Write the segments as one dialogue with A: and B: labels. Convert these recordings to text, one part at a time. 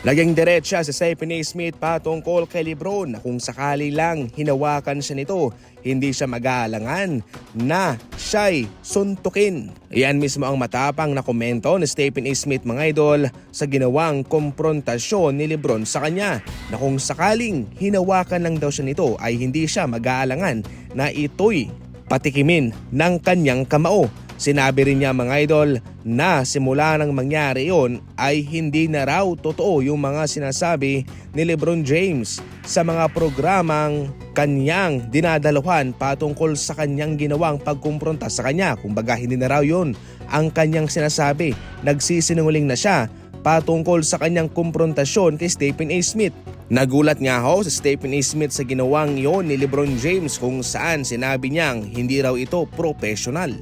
A: Naging diretsa si Stephen A. Smith patungkol kay Lebron na kung sakali lang hinawakan siya nito, hindi siya mag-aalangan na siya'y suntukin. Iyan mismo ang matapang na komento ni Stephen A. Smith mga idol sa ginawang komprontasyon ni Lebron sa kanya na kung sakaling hinawakan lang daw siya nito ay hindi siya mag-aalangan na ito'y patikimin ng kanyang kamao. Sinabi rin niya mga idol na simula nang mangyari yon ay hindi na raw totoo yung mga sinasabi ni Lebron James sa mga programang kanyang dinadaluhan patungkol sa kanyang ginawang pagkumpronta sa kanya. Kumbaga hindi na raw yon ang kanyang sinasabi. Nagsisinungaling na siya patungkol sa kanyang kumprontasyon kay Stephen A. Smith. Nagulat nga ho si Stephen A. Smith sa ginawang yon ni Lebron James kung saan sinabi niyang hindi raw ito professional.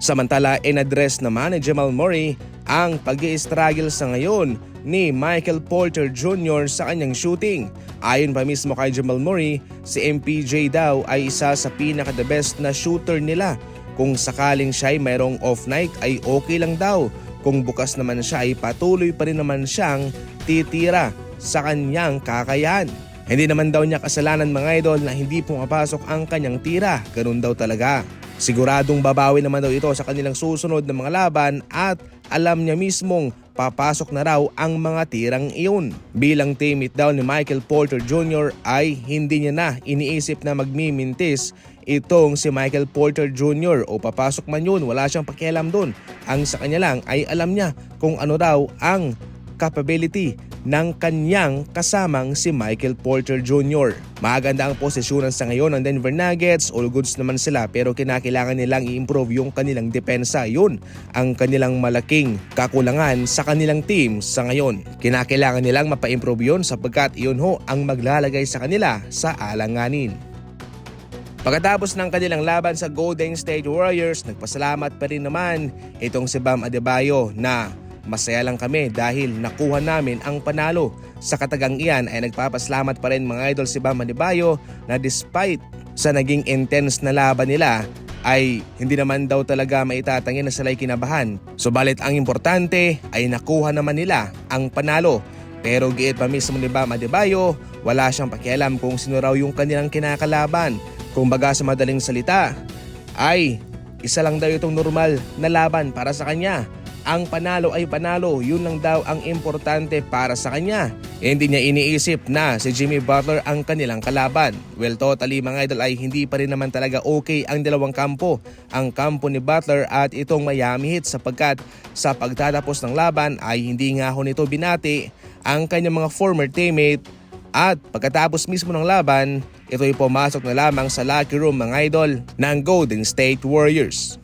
A: Samantala, in-address naman ni Jamal Murray ang pag-i-struggle sa ngayon ni Michael Porter Jr. sa kanyang shooting. Ayon pa mismo kay Jamal Murray, si MPJ daw ay isa sa pinaka-the best na shooter nila. Kung sakaling siya ay mayroong off night ay okay lang daw. Kung bukas naman siya ay patuloy pa rin naman siyang titira sa kanyang kakayahan. Hindi naman daw niya kasalanan mga idol na hindi pumapasok ang kanyang tira. Ganun daw talaga. Siguradong babawi naman daw ito sa kanilang susunod na mga laban at alam niya mismong papasok na raw ang mga tirang iyon. Bilang teammate daw ni Michael Porter Jr. ay hindi niya na iniisip na magmimintis itong si Michael Porter Jr. o papasok man yun, wala siyang pakialam doon. Ang sa kanya lang ay alam niya kung ano raw ang capability ng kanyang kasamang si Michael Porter Jr. Maganda ang posisyonan sa ngayon ng Denver Nuggets, all goods naman sila pero kinakailangan nilang i-improve yung kanilang depensa. Yun ang kanilang malaking kakulangan sa kanilang team sa ngayon. Kinakailangan nilang mapa-improve yun sapagkat iyon ho ang maglalagay sa kanila sa alanganin. Pagkatapos ng kanilang laban sa Golden State Warriors, nagpasalamat pa rin naman itong si Bam Adebayo na masaya lang kami dahil nakuha namin ang panalo. Sa katagang iyan ay nagpapasalamat pa rin mga idol si Bam Adebayo na despite sa naging intense na laban nila ay hindi naman daw talaga maitatanggi na sila'y kinabahan. Subalit ang importante ay nakuha naman nila ang panalo. Pero giit pa mismo ni Bam Adebayo, wala siyang pakialam kung sino raw yung kanilang kinakalaban. Kung baga sa madaling salita ay isa lang daw itong normal na laban para sa kanya. Ang panalo ay panalo, yun lang daw ang importante para sa kanya. Hindi niya iniisip na si Jimmy Butler ang kanilang kalaban. Well, totally mga idol ay hindi pa rin naman talaga okay ang dalawang kampo. Ang kampo ni Butler at itong Miami Heat sapagkat sa pagtatapos ng laban ay hindi nga ho nito binati ang kanyang mga former teammate at pagkatapos mismo ng laban, ito'y pumasok na lamang sa locker room mga idol ng Golden State Warriors.